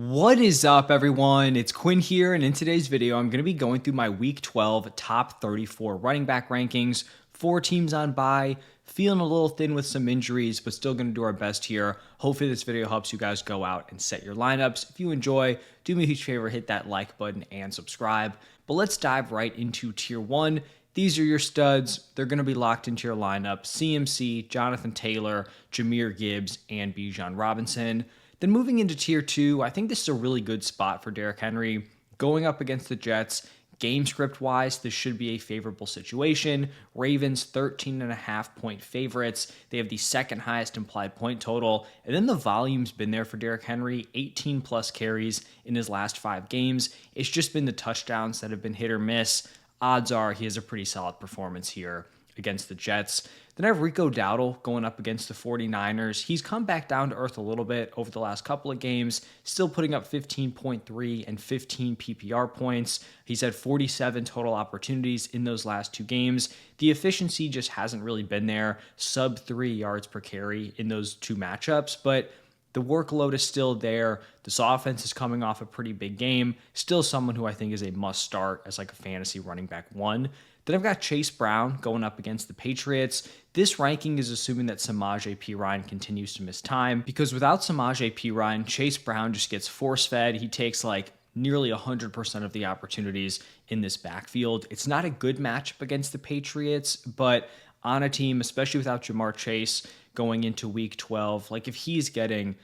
What is up, everyone? It's Quinn here, and in today's video, I'm going to be going through my Week 12 top 34 running back rankings. 4 teams on bye, feeling a little thin with some injuries, but still going to do our best here. Hopefully, this video helps you guys go out and set your lineups. If you enjoy, do me a huge favor, hit that like button and subscribe. But let's dive right into Tier 1. These are your studs. They're going to be locked into your lineup. CMC, Jonathan Taylor, Jahmyr Gibbs, and Bijan Robinson. Then moving into Tier 2, I think this is a really good spot for Derrick Henry. Going up against the Jets, game script-wise, this should be a favorable situation. Ravens, 13.5-point favorites. They have the second highest implied point total. And then the volume's been there for Derrick Henry, 18-plus carries in his last 5 games. It's just been the touchdowns that have been hit or miss. Odds are he has a pretty solid performance here against the Jets. Then I have Rico Dowdle going up against the 49ers. He's come back down to earth a little bit over the last couple of games, still putting up 15.3 and 15 PPR points. He's had 47 total opportunities in those last 2 games. The efficiency just hasn't really been there, sub 3 yards per carry in those 2 matchups, but the workload is still there. This offense is coming off a pretty big game. Still someone who I think is a must start as like a fantasy running back 1. Then I've got Chase Brown going up against the Patriots. This ranking is assuming that Samaje Perine continues to miss time, because without Samaje Perine, Chase Brown just gets force-fed. He takes like nearly 100% of the opportunities in this backfield. It's not a good matchup against the Patriots, but on a team, especially without Jamar Chase going into Week 12, like if he's getting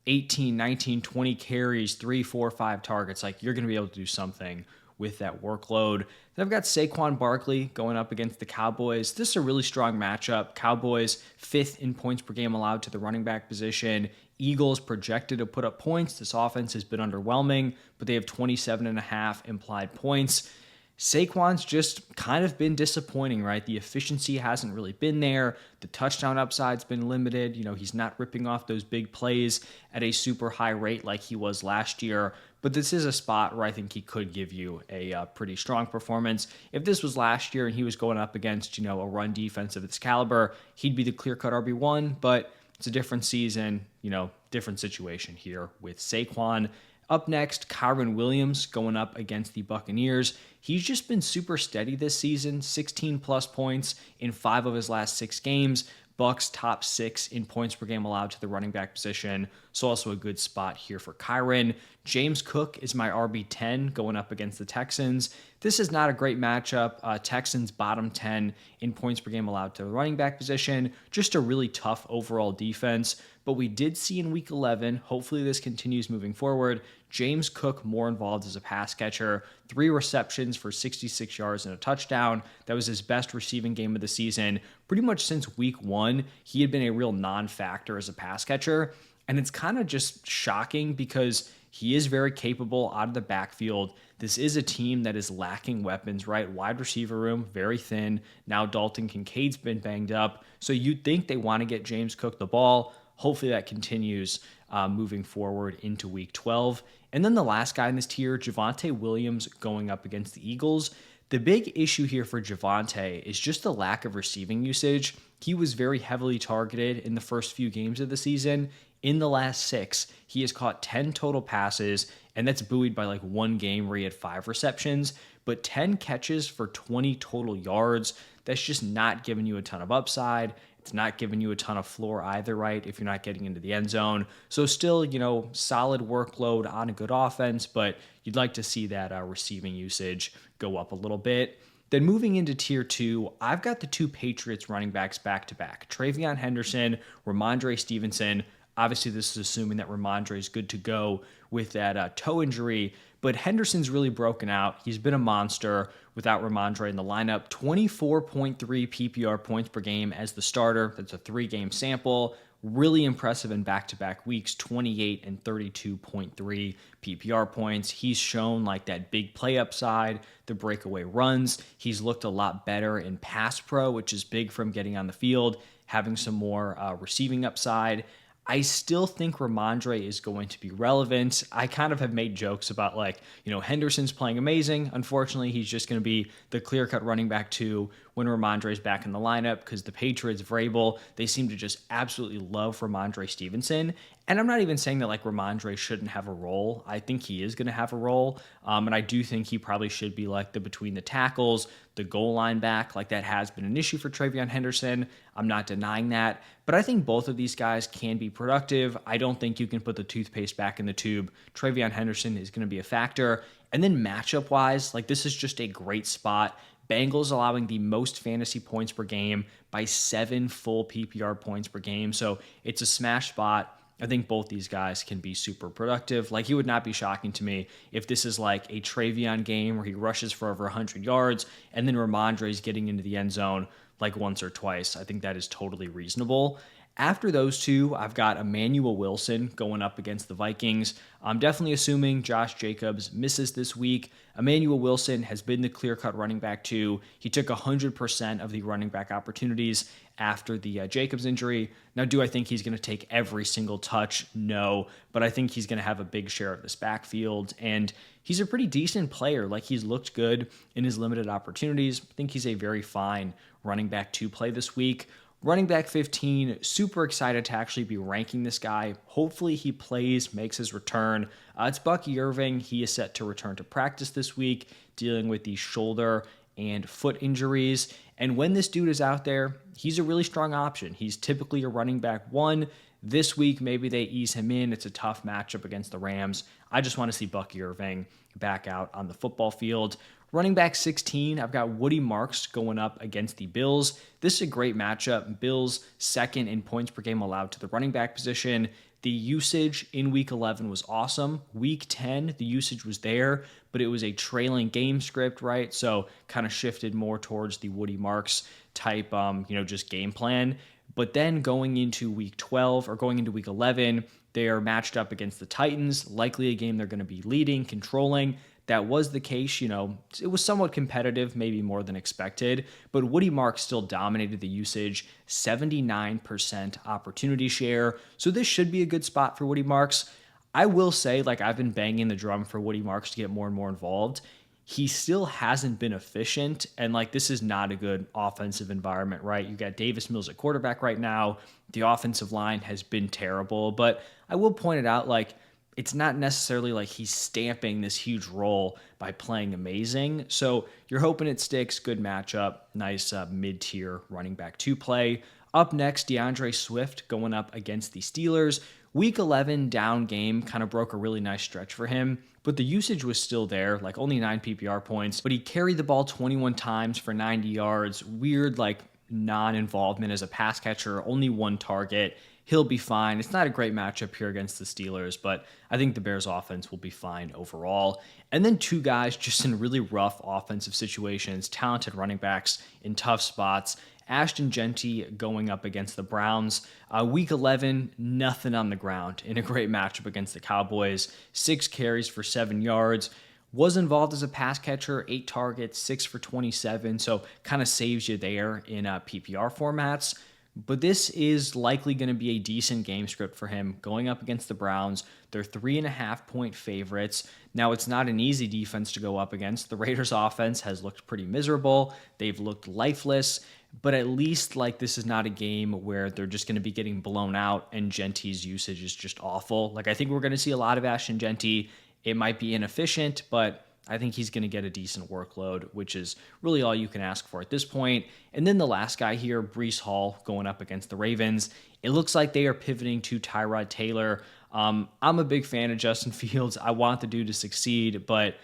18, 19, 20 carries, 3, 4, 5 targets, like you're going to be able to do something with that workload. Then I've got Saquon Barkley going up against the Cowboys. This is a really strong matchup. Cowboys 5th in points per game allowed to the running back position. Eagles projected to put up points. This offense has been underwhelming, but they have 27.5 implied points. Saquon's just kind of been disappointing, right? The efficiency hasn't really been there. The touchdown upside's been limited. He's not ripping off those big plays at a super high rate like he was last year. But this is a spot where I think he could give you a pretty strong performance. If this was last year and he was going up against, a run defense of its caliber, he'd be the clear-cut RB1, but it's a different season, different situation here with Saquon. Up next, Kyren Williams going up against the Buccaneers. He's just been super steady this season, 16-plus points in 5 of his last 6 games. Bucks top 6 in points per game allowed to the running back position, so also a good spot here for Kyren. James Cook is my RB10 going up against the Texans. This is not a great matchup. Texans bottom 10 in points per game allowed to the running back position. Just a really tough overall defense. But we did see in Week 11, hopefully this continues moving forward, James Cook more involved as a pass catcher. 3 receptions for 66 yards and a touchdown. That was his best receiving game of the season. Pretty much since Week 1, he had been a real non-factor as a pass catcher. And it's kind of just shocking because he is very capable out of the backfield. This is a team that is lacking weapons, right? Wide receiver room, very thin. Now Dalton Kincaid's been banged up. So you'd think they want to get James Cook the ball. Hopefully that continues moving forward into Week 12. And then the last guy in this tier, Javonte Williams going up against the Eagles. The big issue here for Javonte is just the lack of receiving usage. He was very heavily targeted in the first few games of the season. In the last 6, he has caught 10 total passes, and that's buoyed by like 1 game where he had 5 receptions, but 10 catches for 20 total yards. That's just not giving you a ton of upside. It's not giving you a ton of floor either, right, if you're not getting into the end zone. So still, solid workload on a good offense, but you'd like to see that receiving usage go up a little bit. Then moving into Tier 2, I've got the 2 Patriots running backs back-to-back. Travion Henderson, Ramondre Stevenson. Obviously, this is assuming that Ramondre is good to go with that toe injury, but Henderson's really broken out. He's been a monster without Ramondre in the lineup. 24.3 PPR points per game as the starter. That's a 3-game sample. Really impressive in back-to-back weeks, 28 and 32.3 PPR points. He's shown like that big play upside, the breakaway runs. He's looked a lot better in pass pro, which is big from getting on the field, having some more receiving upside. I still think Ramondre is going to be relevant. I kind of have made jokes about Henderson's playing amazing. Unfortunately, he's just going to be the clear-cut running back 2 when Ramondre's back in the lineup because the Patriots, Vrabel, they seem to just absolutely love Ramondre Stevenson. And I'm not even saying that like Ramondre shouldn't have a role. I think he is going to have a role. And I do think he probably should be like the between the tackles, the goal line back. Like that has been an issue for Travion Henderson. I'm not denying that. But I think both of these guys can be productive. I don't think you can put the toothpaste back in the tube. Travion Henderson is going to be a factor. And then matchup wise, like this is just a great spot. Bengals allowing the most fantasy points per game by 7 full PPR points per game. So it's a smash spot. I think both these guys can be super productive. Like, it would not be shocking to me if this is like a Travion game where he rushes for over 100 yards and then Ramondre's getting into the end zone like once or twice. I think that is totally reasonable. After those two, I've got Emmanuel Wilson going up against the Vikings. I'm definitely assuming Josh Jacobs misses this week. Emmanuel Wilson has been the clear-cut running back too. He took 100% of the running back opportunities after the Jacobs injury. Now, do I think he's going to take every single touch? No, but I think he's going to have a big share of this backfield, and he's a pretty decent player. Like, he's looked good in his limited opportunities. I think he's a very fine running back to play this week. Running back 15, super excited to actually be ranking this guy. Hopefully he plays, makes his return. It's Bucky Irving. He is set to return to practice this week, dealing with the shoulder and foot injuries. And when this dude is out there, he's a really strong option. He's typically a running back one. This week, maybe they ease him in. It's a tough matchup against the Rams. I just want to see Bucky Irving back out on the football field. Running back 16, I've got Woody Marks going up against the Bills. This is a great matchup. Bills second in points per game allowed to the running back position. The usage in week 11 was awesome. Week 10, the usage was there, but it was a trailing game script, right? So kind of shifted more towards the Woody Marks type, just game plan. But then going into week 12 or going into week 11, they are matched up against the Titans, likely a game they're going to be leading, controlling. That was the case, it was somewhat competitive, maybe more than expected, but Woody Marks still dominated the usage, 79% opportunity share. So this should be a good spot for Woody Marks. I will say, like, I've been banging the drum for Woody Marks to get more and more involved. He still hasn't been efficient, and like, this is not a good offensive environment, right? You got Davis Mills at quarterback right now. The offensive line has been terrible, but I will point it out, like, it's not necessarily like he's stamping this huge role by playing amazing. So you're hoping it sticks. Good matchup. Nice mid-tier running back to play. Up next, DeAndre Swift going up against the Steelers. Week 11 down game kind of broke a really nice stretch for him, but the usage was still there, like only 9 PPR points, but he carried the ball 21 times for 90 yards. Weird, like, non-involvement as a pass catcher, only 1 target. He'll be fine. It's not a great matchup here against the Steelers, but I think the Bears offense will be fine overall. And then 2 guys just in really rough offensive situations, talented running backs in tough spots. Ashton Genty going up against the Browns. Week 11, nothing on the ground in a great matchup against the Cowboys. 6 carries for 7 yards. Was involved as a pass catcher, 8 targets, 6 for 27, so kind of saves you there in PPR formats. But this is likely going to be a decent game script for him going up against the Browns. They're 3.5-point favorites. Now, it's not an easy defense to go up against. The Raiders' offense has looked pretty miserable. They've looked lifeless. But at least, like, this is not a game where they're just going to be getting blown out and Genty's usage is just awful. Like, I think we're going to see a lot of Ashton Genty. It might be inefficient, but I think he's going to get a decent workload, which is really all you can ask for at this point. And then the last guy here, Breece Hall, going up against the Ravens. It looks like they are pivoting to Tyrod Taylor. I'm a big fan of Justin Fields. I want the dude to succeed, but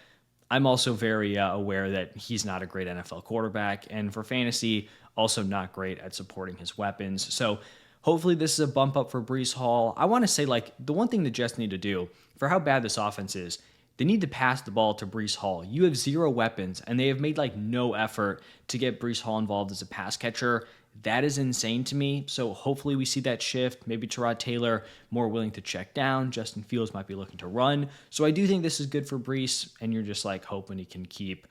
I'm also very aware that he's not a great NFL quarterback. And for fantasy, also not great at supporting his weapons. So hopefully this is a bump up for Breece Hall. I want to say, like, the one thing the Jets need to do for how bad this offense is, they need to pass the ball to Breece Hall. You have 0 weapons, and they have made like no effort to get Breece Hall involved as a pass catcher. That is insane to me. So hopefully we see that shift. Maybe Tyrod Taylor more willing to check down. Justin Fields might be looking to run. So I do think this is good for Breece, and you're just like hoping he can keep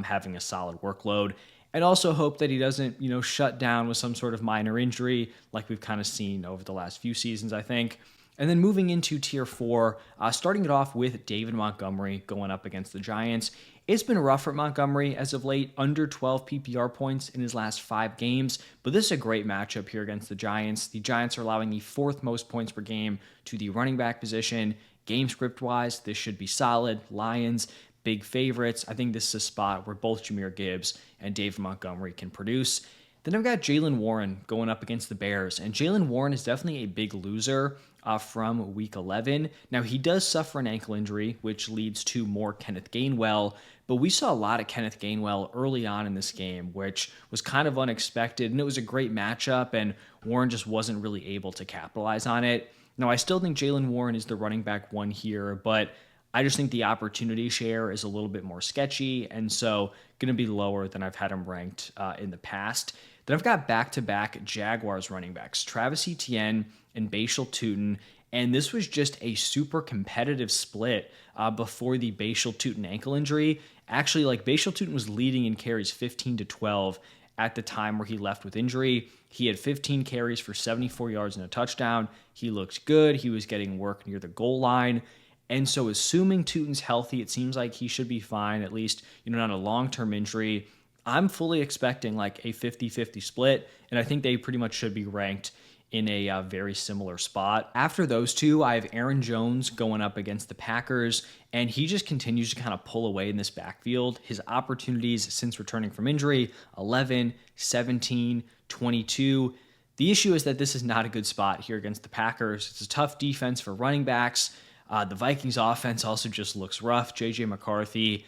having a solid workload. And also hope that he doesn't, shut down with some sort of minor injury like we've kind of seen over the last few seasons, I think. And then moving into tier 4, starting it off with David Montgomery going up against the Giants. It's been rough for Montgomery as of late, under 12 PPR points in his last 5 games, but this is a great matchup here against the Giants. The Giants are allowing the 4th most points per game to the running back position. Game script wise, this should be solid. Lions, big favorites. I think this is a spot where both Jahmyr Gibbs and David Montgomery can produce. Then I've got Jaylen Warren going up against the Bears, and Jaylen Warren is definitely a big loser from Week 11. Now, he does suffer an ankle injury, which leads to more Kenneth Gainwell, but we saw a lot of Kenneth Gainwell early on in this game, which was kind of unexpected, and it was a great matchup, and Warren just wasn't really able to capitalize on it. Now, I still think Jaylen Warren is the running back 1 here, but I just think the opportunity share is a little bit more sketchy, and so going to be lower than I've had him ranked in the past. Then I've got back-to-back Jaguars running backs, Travis Etienne and Bashal Tutin, and this was just a super competitive split before the Bashal Tutin ankle injury. Actually, like Bashal Tutin was leading in carries 15 to 12 at the time where he left with injury. He had 15 carries for 74 yards and a touchdown. He looked good. He was getting work near the goal line. And so assuming Tutin's healthy, it seems like he should be fine, at least, not a long-term injury. I'm fully expecting like a 50-50 split, and I think they pretty much should be ranked in a very similar spot. After those two, I have Aaron Jones going up against the Packers, and he just continues to kind of pull away in this backfield. His opportunities since returning from injury, 11, 17, 22. The issue is that this is not a good spot here against the Packers. It's a tough defense for running backs. The Vikings offense also just looks rough. J.J. McCarthy,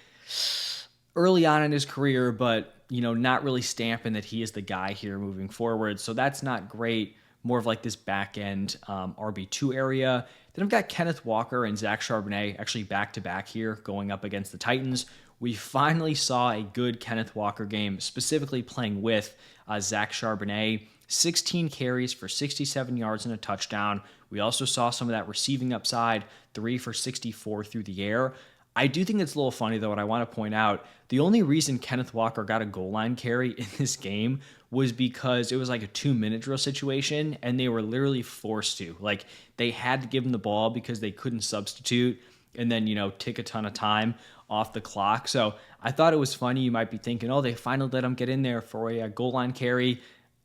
early on in his career, but not really stamping that he is the guy here moving forward. So that's not great. More of like this back end RB2 area. Then I've got Kenneth Walker and Zach Charbonnet actually back to back here going up against the Titans. We finally saw a good Kenneth Walker game, specifically playing with Zach Charbonnet. 16 carries for 67 yards and a touchdown. We also saw some of that receiving upside, 3 for 64 through the air. I do think it's a little funny, though, and I want to point out the only reason Kenneth Walker got a goal line carry in this game was because it was like a 2-minute drill situation, and they were literally forced to. Like, they had to give him the ball because they couldn't substitute and then, take a ton of time off the clock. So I thought it was funny. You might be thinking, oh, they finally let him get in there for a goal line carry.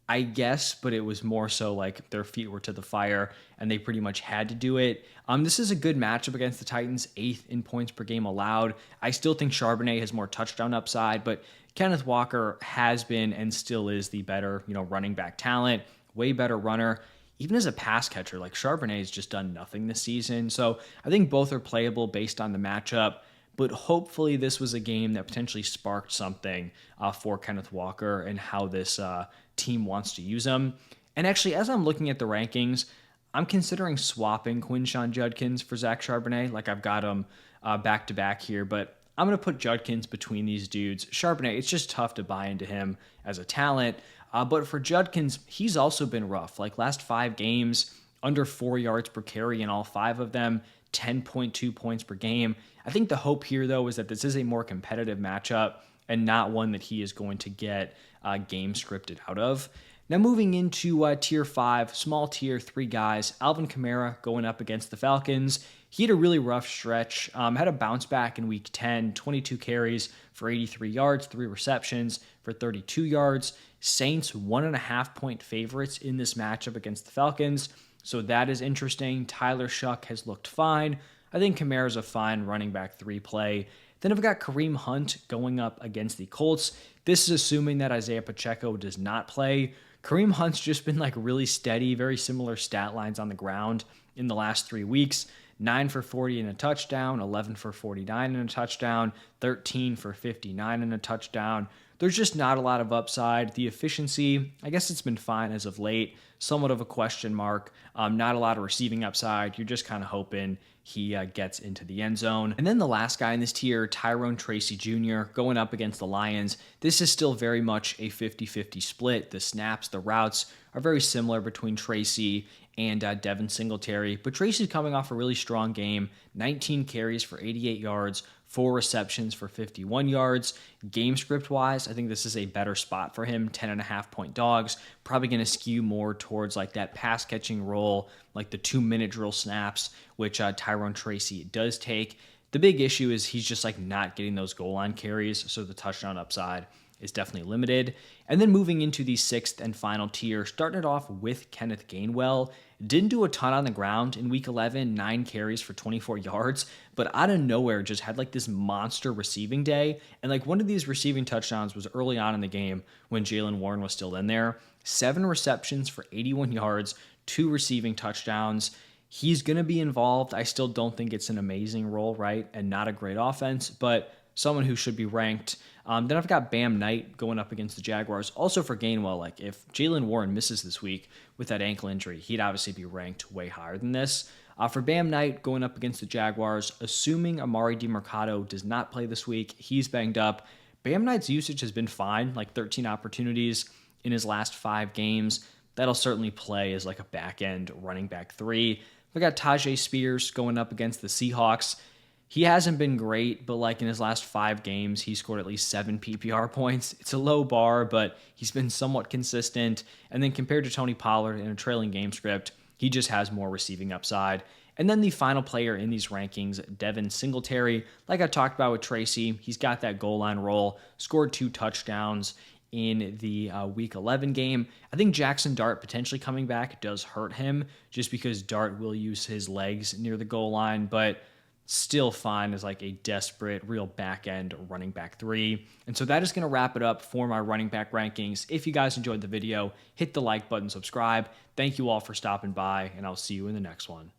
I guess, but it was more so like their feet were to the fire and they pretty much had to do it. This is a good matchup against the Titans, 8th in points per game allowed. I still think Charbonnet has more touchdown upside, but Kenneth Walker has been and still is the better, running back talent, way better runner. Even as a pass catcher, like Charbonnet has just done nothing this season. So I think both are playable based on the matchup. But hopefully this was a game that potentially sparked something for Kenneth Walker and how this team wants to use him. And actually, as I'm looking at the rankings, I'm considering swapping Quinshon Judkins for Zach Charbonnet. Like I've got him back-to-back here, but I'm going to put Judkins between these dudes. Charbonnet, it's just tough to buy into him as a talent. But for Judkins, he's also been rough. Like last 5 games, under 4 yards per carry in all 5 of them, 10.2 points per game. I think the hope here, though, is that this is a more competitive matchup and not one that he is going to get game scripted out of. Now moving into tier 5, small tier, 3 guys. Alvin Kamara going up against the Falcons. He had a really rough stretch, had a bounce back in week 10, 22 carries for 83 yards, 3 receptions for 32 yards. Saints 1.5 point favorites in this matchup against the Falcons. So that is interesting. Tyler Shuck has looked fine. I think Kamara's a fine running back 3 play. Then I've got Kareem Hunt going up against the Colts. This is assuming that Isaiah Pacheco does not play. Kareem Hunt's just been like really steady, very similar stat lines on the ground in the last 3 weeks. 9 for 40 and a touchdown, 11 for 49 and a touchdown, 13 for 59 and a touchdown. There's just not a lot of upside. The efficiency, I guess it's been fine as of late. Somewhat of a question mark. Not a lot of receiving upside. You're just kind of hoping he gets into the end zone. And then the last guy in this tier, Tyrone Tracy Jr., going up against the Lions. This is still very much a 50-50 split. The snaps, the routes are very similar between Tracy and Devin Singletary. But Tracy's coming off a really strong game. 19 carries for 88 yards, 4 receptions for 51 yards. Game script wise, I think this is a better spot for him. 10.5 point dogs. probably going to skew more towards like that pass catching role, like the 2-minute drill snaps, which Tyrone Tracy does take. The big issue is he's just like not getting those goal line carries, so the touchdown upside is definitely limited. And then moving into the sixth and final tier, starting it off with Kenneth Gainwell. Didn't do a ton on the ground in week 11, 9 carries for 24 yards, but out of nowhere just had like this monster receiving day. And like one of these receiving touchdowns was early on in the game when Jalen Warren was still in there. 7 receptions for 81 yards, 2 receiving touchdowns. He's going to be involved. I still don't think it's an amazing role, right? And not a great offense, but someone who should be ranked. Then I've got Bam Knight going up against the Jaguars. Also for Gainwell, like if Jalen Warren misses this week with that ankle injury, he'd obviously be ranked way higher than this. For Bam Knight going up against the Jaguars, assuming Amari DiMercado does not play this week, he's banged up. Bam Knight's usage has been fine, like 13 opportunities in his last 5 games. That'll certainly play as like a back-end running back 3. We got Tajay Spears going up against the Seahawks. He hasn't been great, but like in his last 5 games, he scored at least 7 PPR points. It's a low bar, but he's been somewhat consistent. And then compared to Tony Pollard in a trailing game script, he just has more receiving upside. And then the final player in these rankings, Devin Singletary. Like I talked about with Tracy, he's got that goal line role, scored 2 touchdowns in the Week 11 game. I think Jackson Dart potentially coming back does hurt him just because Dart will use his legs near the goal line, but still fine as like a desperate, real back-end running back 3. And so that is going to wrap it up for my running back rankings. If you guys enjoyed the video, hit the like button, subscribe. Thank you all for stopping by, and I'll see you in the next one.